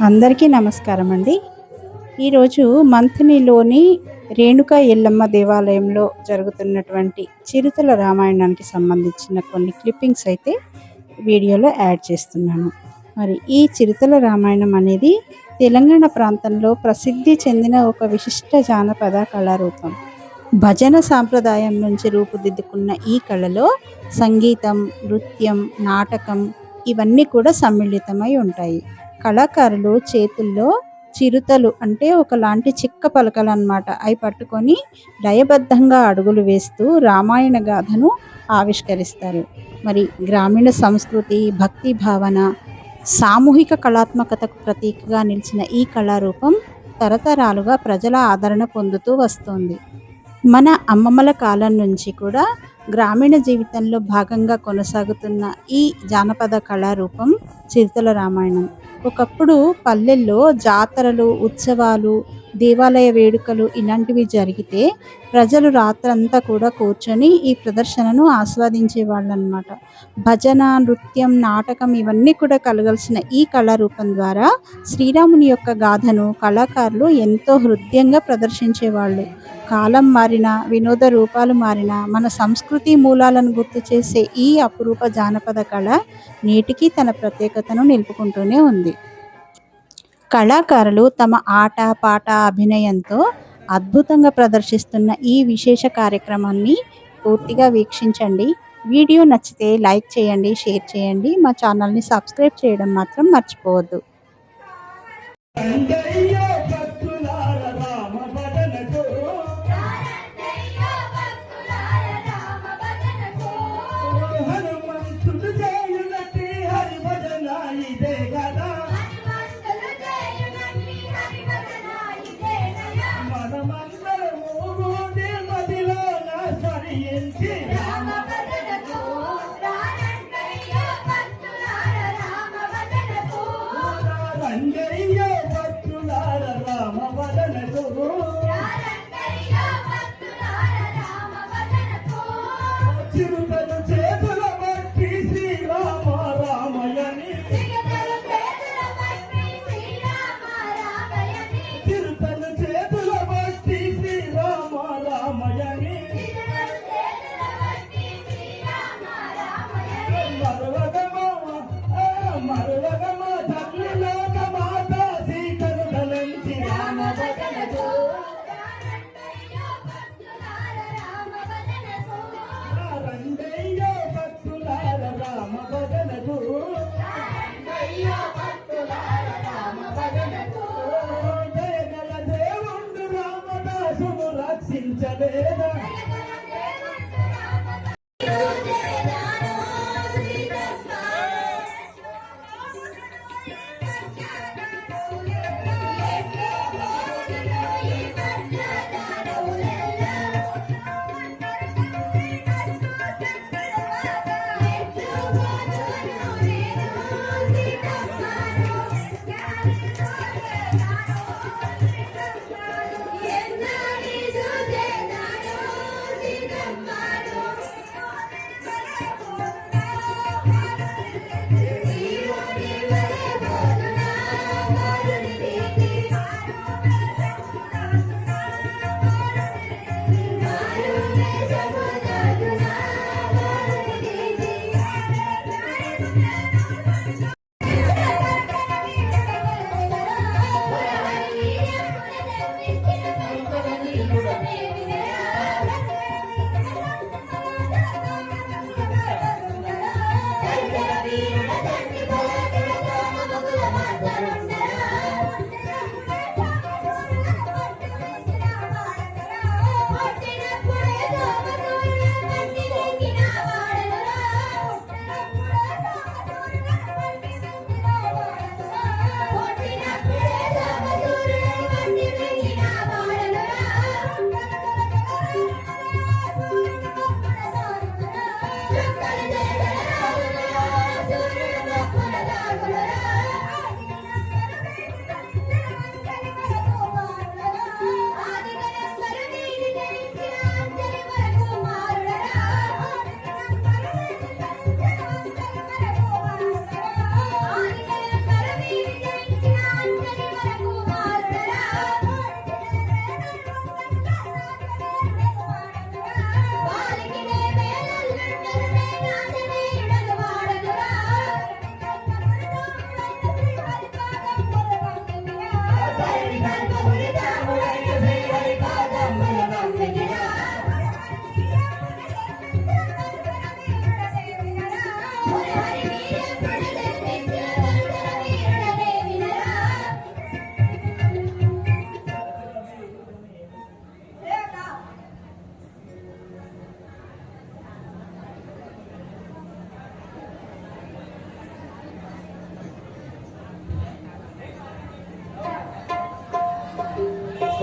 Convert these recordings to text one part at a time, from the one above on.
అందరికీ నమస్కారం అండి. ఈరోజు మంథనిలోని రేణుకా ఎల్లమ్మ దేవాలయంలో జరుగుతున్నటువంటి చిరుతల రామాయణానికి సంబంధించిన కొన్ని క్లిప్పింగ్స్ అయితే వీడియోలో యాడ్ చేస్తున్నాను. మరి ఈ చిరుతల రామాయణం అనేది తెలంగాణ ప్రాంతంలో ప్రసిద్ధి చెందిన ఒక విశిష్ట జానపద కళారూపం. భజన సాంప్రదాయం నుంచి రూపుదిద్దుకున్న ఈ కళలో సంగీతం, నృత్యం, నాటకం ఇవన్నీ కూడా సమ్మిళితమై ఉంటాయి. కళాకారులు చేతుల్లో చిరుతలు అంటే ఒకలాంటి చిక్క పలకలన్నమాట. అవి పట్టుకొని లయబద్ధంగా అడుగులు వేస్తూ రామాయణ గాథను ఆవిష్కరిస్తారు. మరి గ్రామీణ సంస్కృతి, భక్తి భావన, సామూహిక కళాత్మకతకు ప్రతీకగా నిలిచిన ఈ కళారూపం తరతరాలుగా ప్రజల ఆదరణ పొందుతూ వస్తోంది. మన అమ్మమ్మల కాలం నుంచి కూడా గ్రామీణ జీవితంలో భాగంగా కొనసాగుతున్న ఈ జానపద కళారూపం చిరుతల రామాయణం. ఒకప్పుడు పల్లెల్లో జాతరలు, ఉత్సవాలు, దేవాలయ వేడుకలు ఇలాంటివి జరిగితే ప్రజలు రాత్రంతా కూడా కూర్చొని ఈ ప్రదర్శనను ఆస్వాదించేవాళ్ళనమాట. భజన, నృత్యం, నాటకం ఇవన్నీ కూడా కలగలిసిన ఈ కళారూపం ద్వారా శ్రీరాముని యొక్క గాథను కళాకారులు ఎంతో హృద్యంగా ప్రదర్శించేవాళ్ళు. కాలం మారినా, వినోద రూపాలు మారినా మన సంస్కృతి మూలాలను గుర్తు చేసే ఈ అపురూప జానపద కళ నేటికీ తన ప్రత్యేకతను నిలుపుకుంటూనే ఉంది. కళాకారులు తమ ఆట, పాట, అభినయంతో అద్భుతంగా ప్రదర్శిస్తున్న ఈ విశేష కార్యక్రమాన్ని పూర్తిగా వీక్షించండి. వీడియో నచ్చితే లైక్ చేయండి, షేర్ చేయండి. మా ఛానల్ని సబ్స్క్రైబ్ చేయడం మాత్రం మర్చిపోవద్దు. చిరుతలు చేతుల బట్టి శ్రీరామ రామయని, చిరుతలు చేతుల బట్టి శ్రీరామ రామయని, మరువగమ తల్లిలోక మాత సీతను తలంచి రామ భజనకు, రండయ్యో భక్తులార రామ భజనకు, జయగల దేవుండు రామదాసును రక్షించలేదా,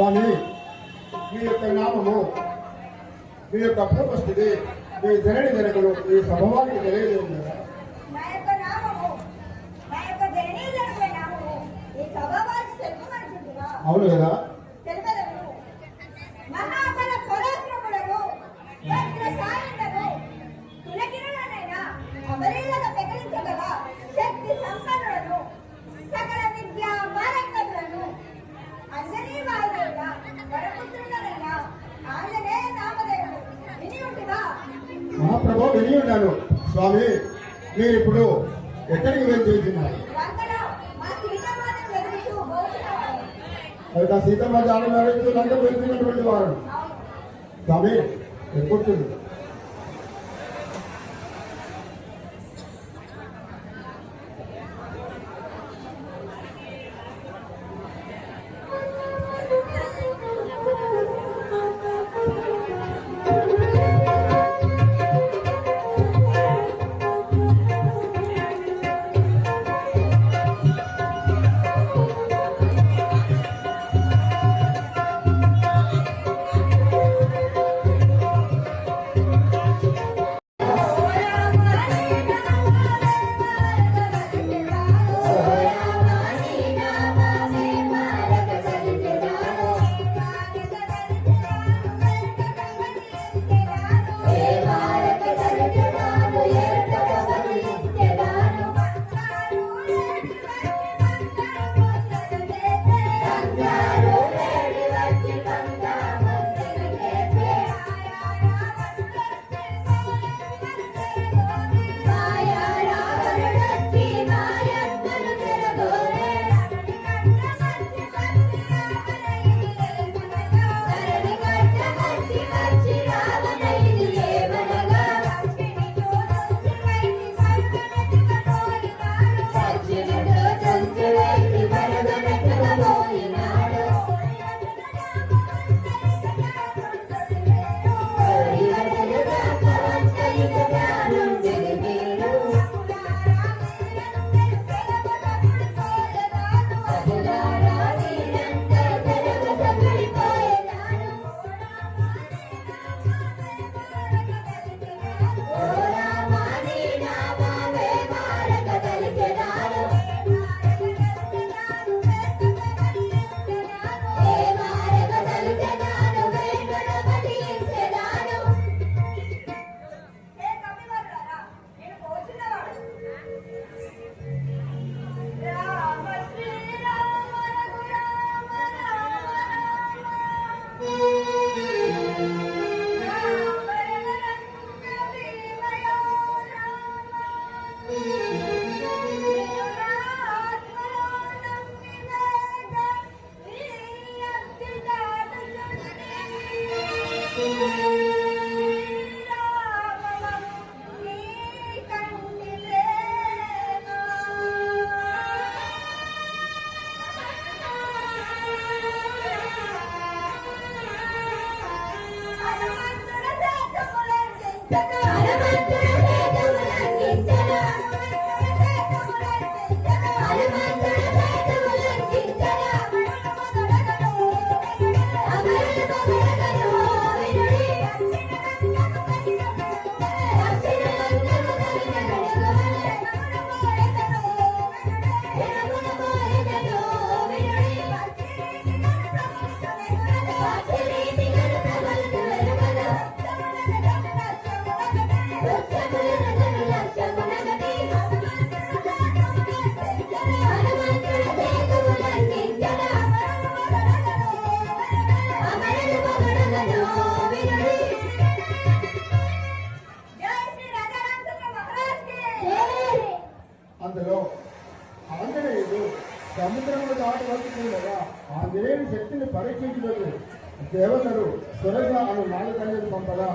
స్వామి, మీ యొక్క నామము, మీ యొక్క పూర్వస్థితి, మీ జనని జనకులు ఈ సమూహానికి తెలియజేయండి కదా. నా యొక్క నామము, నా యొక్క జననీయులైన నామము ఈ సభవాసి తెలుపమంటుందిగా. అవును కదా. తెలుపదను. మహాబల పరాక్రములను, వజ్ర సాయులను, తులకిరణులనైన అమరీలుగా పెకలించగల శక్తి సంపన్నులను, సకల విద్యా మారంగములను, అంజనీ వాయువుల వరపుత్రులనైన ఆంజనేయ నామదేవుడు విని ఉంటివా? మహాప్రభు, విని ఉన్నాను. స్వామి, మీరు ఇప్పుడు ఎక్కడికి వెళ్ళిస్తున్నారు? లంకలో మా సీతమ్మను వెతుకుతూ పోతున్నవాడు. అయితే ఆ సీతమ్మ జాడ మేరకు లంక వెళ్తున్నటువంటి వారు. స్వామి, కూర్చుంది. అందులో ఆంజనేయుడు సముద్రంలో దాటి వస్తుండగా ఆంజనేయుని శక్తిని పరీక్షించుటకు దేవతలు సురజ అను నాలుకల్ని పంపగా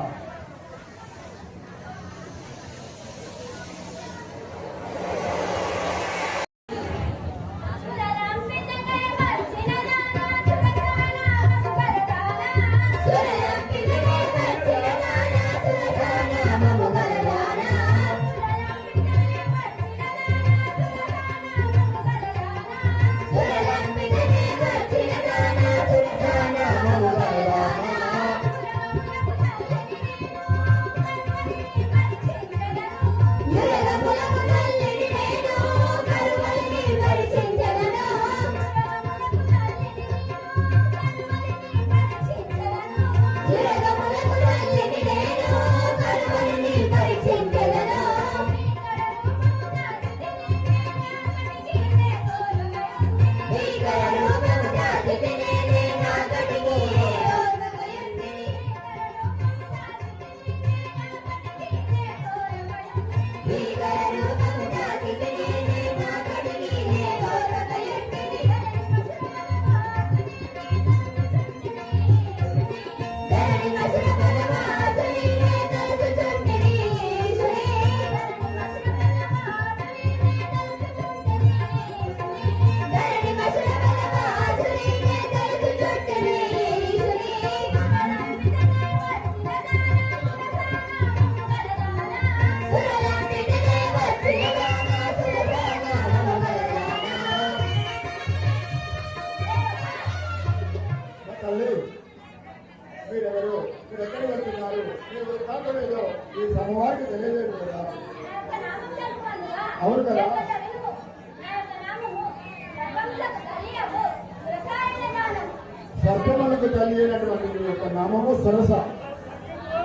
సర్పములకు తల్లి అయినటువంటి మీ యొక్క నామము సరస.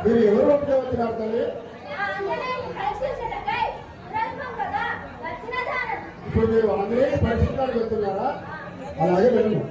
మీరు ఎవరు ఒప్పుకే వచ్చినారు తల్లి? ఇప్పుడు మీరు అందరే పరీక్షించడానికి వెళ్తున్నారా? అలాగే వెళ్ళను.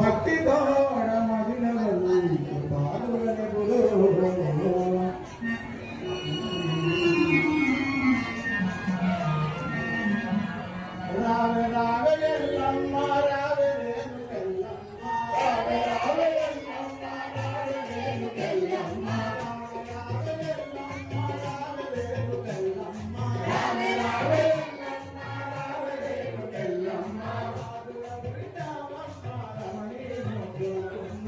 భక్తితో మదినవల్లి పాలుగనగురు రావే రావే ఎల్లమ్మ రావే రేణుకెల్లమ్మ రావే రావే ఎల్లమ్మ రావే రేణుకెల్లమ్మ రావే రేణుకెల్లమ్మ రావే రావే ఎల్లమ్మ రావే రేణుకెల్లమ్మ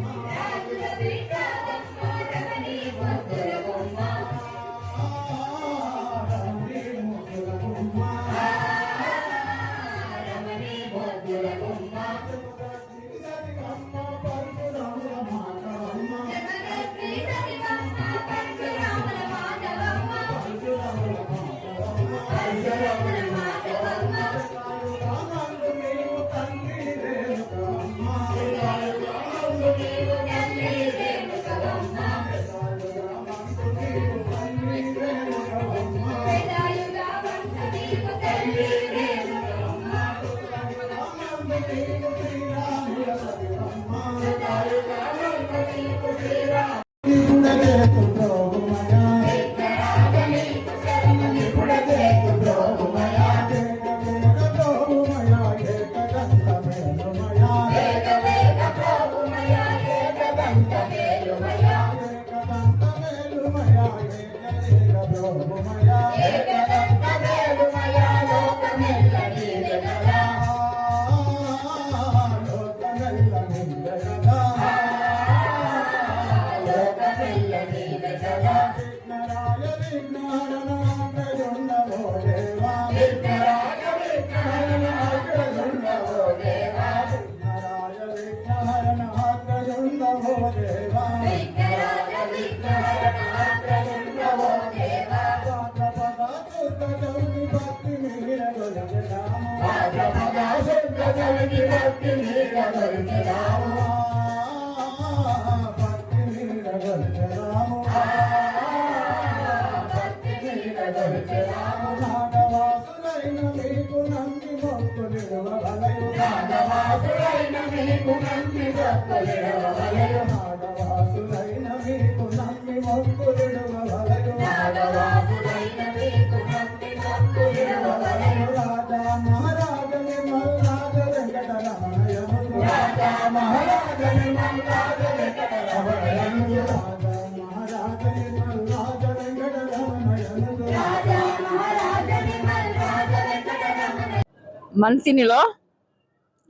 మంతినిలో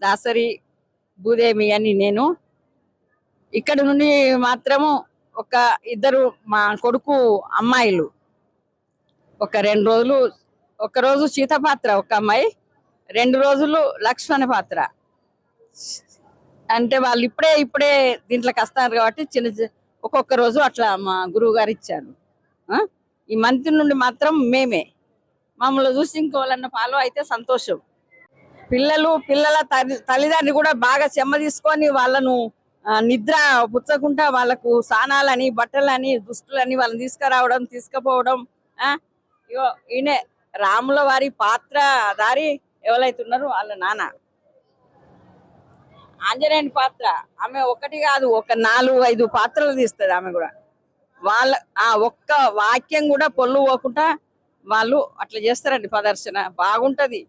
దాసరి భూదేవి అని నేను. ఇక్కడ నుండి మాత్రము ఒక ఇద్దరు మా కొడుకు అమ్మాయిలు ఒక 2 రోజులు, ఒక రోజు సీతపాత్ర ఒక అమ్మాయి, 2 రోజులు లక్ష్మణ పాత్ర. అంటే వాళ్ళు ఇప్పుడే దీంట్లోకి వస్తారు కాబట్టి ఒక్కొక్క రోజు అట్లా మా గురువు గారు ఇచ్చారు. ఈ మంత్రి నుండి మాత్రం మేమే, మమ్మల్ని చూసి ఇంకోళ్ళన్న ఫాలో అయితే సంతోషం. పిల్లల తల్లిదండ్రులు కూడా బాగా చెమ్మ తీసుకొని వాళ్ళను నిద్ర పుచ్చకుండా వాళ్ళకు స్నానాలని, బట్టలని, దుస్తులని వాళ్ళని తీసుకుపోవడం. ఈయన రాముల వారి పాత్రధారి ఎవరైతున్నారు వాళ్ళ నాన్న. ఆంజనేయుని పాత్ర ఆమె ఒకటి కాదు, ఒక 4-5 పాత్రలు తీస్తుంది ఆమె కూడా. వాళ్ళ ఒక్క వాక్యం కూడా పొల్లు పోకుండా వాళ్ళు అట్లా చేస్తారండి ప్రదర్శన, బాగుంటది.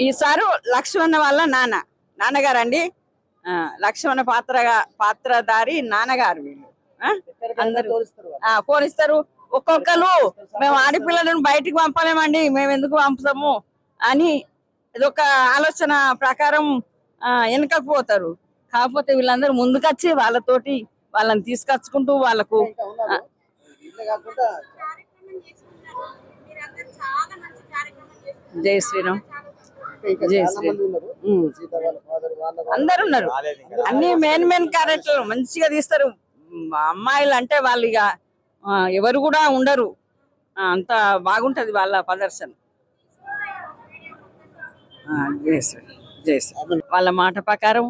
ఈసారి లక్ష్మణ వాళ్ళ నాన్నగారండి, లక్ష్మణ పాత్రధారి నాన్నగారు వీళ్ళు. అందరు పోలిస్తారు. ఒక్కొక్కరు మేము ఆడపిల్లలను బయటికి పంపలేమండి, మేము ఎందుకు పంపుతాము అని ఇదొక ఆలోచన ప్రకారం వెనకపోతారు. కాకపోతే వీళ్ళందరూ ముందుకొచ్చి వాళ్ళతోటి వాళ్ళని తీసుకొచ్చుకుంటూ వాళ్ళకు జై శ్రీరామ్, జై శ్రీరామ్. అందరు ఉన్నారు, అన్ని మెయిన్ క్యారెక్టర్లు మంచిగా తీస్తారు. అమ్మాయిలు అంటే వాళ్ళు ఇక ఎవరు కూడా ఉండరు, అంత బాగుంటది వాళ్ళ ప్రదర్శన. వాళ్ళ మాట ప్రకారం,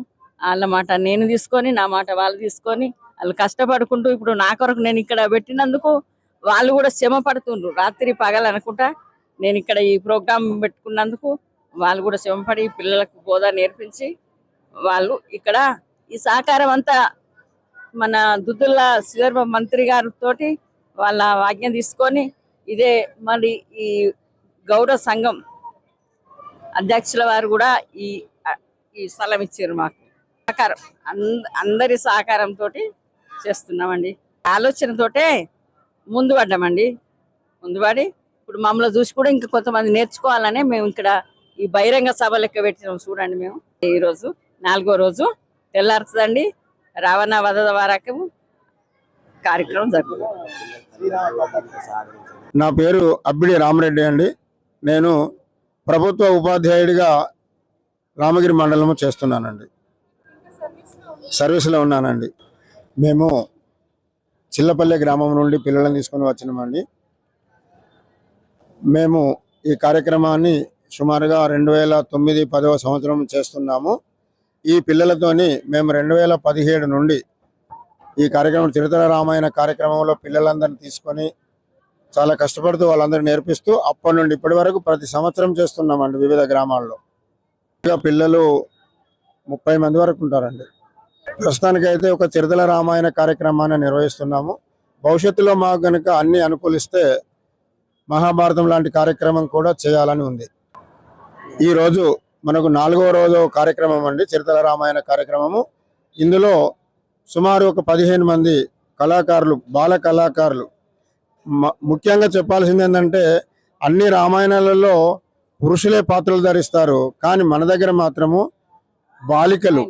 వాళ్ళ మాట నేను తీసుకొని, నా మాట వాళ్ళు తీసుకొని, వాళ్ళు కష్టపడుకుంటూ ఇప్పుడు నా కొరకు నేను ఇక్కడ పెట్టినందుకు వాళ్ళు కూడా శ్రమ పడుతుండ్రు, రాత్రి పగలు అనుకుంటా నేను ఇక్కడ ఈ ప్రోగ్రాం పెట్టుకున్నందుకు వాళ్ళు కూడా శ్రమపడి పిల్లలకు బోధ నేర్పించి వాళ్ళు ఇక్కడ ఈ సహకారం అంతా మన దుద్దుల శ్రీధర్ మంత్రి గారితో వాళ్ళ ఆజ్ఞ తీసుకొని ఇదే మరి ఈ గౌడ సంఘం అధ్యక్షుల వారు కూడా ఈ ఈ స్థలం ఇచ్చారు మాకు సహకారం అందరి సహకారంతో చేస్తున్నామండి. ఆలోచనతోటే ముందు పడ్డామండి. ముందు పడి ఇప్పుడు మమ్మల్ని చూసి కూడా ఇంకా కొంతమంది నేర్చుకోవాలనే మేము ఇక్కడ ఈ బహిరంగ సభ లెక్క పెట్టినాం. చూడండి, మేము ఈరోజు 4వ రోజు తెల్లారుతుందండి. రావణ వధ వరకు కార్యక్రమం జరుగుతుంది. నా పేరు అబ్బిడి రామరెడ్డి అండి. నేను ప్రభుత్వ ఉపాధ్యాయుడిగా రామగిరి మండలము చేస్తున్నానండి. సర్వీస్లో ఉన్నానండి. మేము చిల్లపల్లె గ్రామం నుండి పిల్లలను తీసుకొని వచ్చినామండి. మేము ఈ కార్యక్రమాన్ని సుమారుగా 2009-10వ సంవత్సరం చేస్తున్నాము. ఈ పిల్లలతోని మేము 2017 నుండి ఈ కార్యక్రమం చిరుతల రామాయణ కార్యక్రమంలో పిల్లలందరినీ తీసుకొని చాలా కష్టపడుతూ వాళ్ళందరూ నేర్పిస్తూ అప్పటి నుండి ఇప్పటి వరకు ప్రతి సంవత్సరం చేస్తున్నామండి వివిధ గ్రామాల్లో. పిల్లలు 30 మంది వరకు ఉంటారండి. ప్రస్తుతానికైతే ఒక చిరుతల రామాయణ కార్యక్రమాన్ని నిర్వహిస్తున్నాము. భవిష్యత్తులో మాకు కనుక అన్ని అనుకూలిస్తే మహాభారతం లాంటి కార్యక్రమం కూడా చేయాలని ఉంది. ఈరోజు మనకు 4వ రోజు కార్యక్రమం అండి, చిరుతల రామాయణ కార్యక్రమము. ఇందులో సుమారు ఒక 15 మంది కళాకారులు, బాల కళాకారులు. ముఖ్యంగా చెప్పాల్సింది ఏంటంటే అన్ని రామాయణాలలో పురుషులే పాత్రలు ధరిస్తారు, కానీ మన దగ్గర మాత్రము బాలికలు.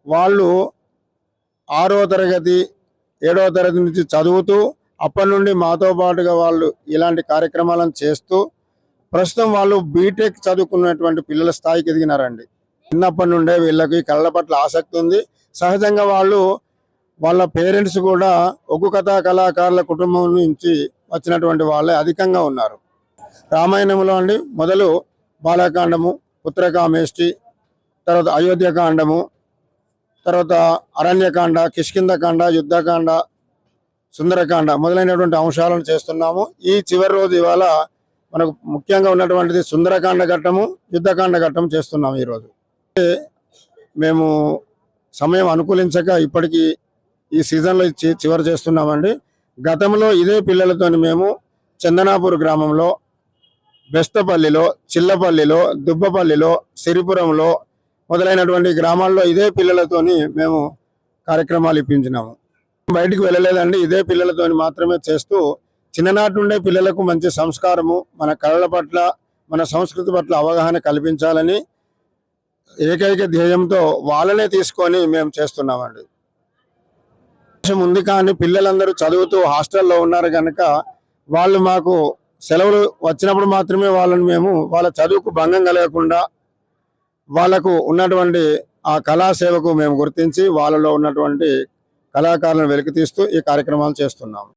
వాళ్ళు 6వ తరగతి 7వ తరగతి నుంచి చదువుతూ అప్పటి నుండి మాతో పాటుగా వాళ్ళు ఇలాంటి కార్యక్రమాలను చేస్తూ ప్రస్తుతం వాళ్ళు బీటెక్ చదువుకున్నటువంటి పిల్లల స్థాయికి ఎదిగినారండి. చిన్నప్పటి నుండే వీళ్ళకి కళల పట్ల ఆసక్తి ఉంది. సహజంగా వాళ్ళు వాళ్ళ పేరెంట్స్ కూడా ఒగ్గు కథా కళాకారుల కుటుంబం నుంచి వచ్చినటువంటి వాళ్ళే అధికంగా ఉన్నారు. రామాయణంలో అండి మొదలు బాలకాండము, పుత్రకామేష్టి, తర్వాత అయోధ్యకాండము, తర్వాత అరణ్యకాండ, కిష్కింధకాండ, యుద్ధకాండ, సుందరకాండ మొదలైనటువంటి అంశాలను చేస్తున్నాము. ఈ చివరి రోజు ఇవాళ మనకు ముఖ్యంగా ఉన్నటువంటిది సుందరకాండ ఘట్టము, యుద్ధకాండ ఘట్టం చేస్తున్నాము. ఈరోజు మేము సమయం అనుకూలించక ఇప్పటికీ ఈ సీజన్లో చివరి చేస్తున్నామండి. గతంలో ఇదే పిల్లలతోని మేము చందనాపూర్ గ్రామంలో, బెస్తపల్లిలో, చిల్లపల్లిలో, దుబ్బపల్లిలో, సిరిపురంలో మొదలైనటువంటి గ్రామాల్లో ఇదే పిల్లలతోని మేము కార్యక్రమాలు ఇప్పించినాము. బయటికి వెళ్ళలేదండి, ఇదే పిల్లలతోని మాత్రమే చేస్తూ చిన్ననాటి నుండే పిల్లలకు మంచి సంస్కారము, మన కళల పట్ల, మన సంస్కృతి పట్ల అవగాహన కల్పించాలని ఏకైక ధ్యేయంతో వాళ్ళనే తీసుకొని మేము చేస్తున్నామండి. ఉంది కానీ పిల్లలందరూ చదువుతూ హాస్టల్లో ఉన్నారు కనుక వాళ్ళు మాకు సెలవులు వచ్చినప్పుడు మాత్రమే వాళ్ళని మేము వాళ్ళ చదువుకు భంగం కలగకుండా వాళ్ళకు ఉన్నటువంటి ఆ కళాసేవకు మేము గుర్తించి వాళ్ళలో ఉన్నటువంటి కళాకారులను వెలికితీస్తూ ఈ కార్యక్రమాలు చేస్తున్నాము.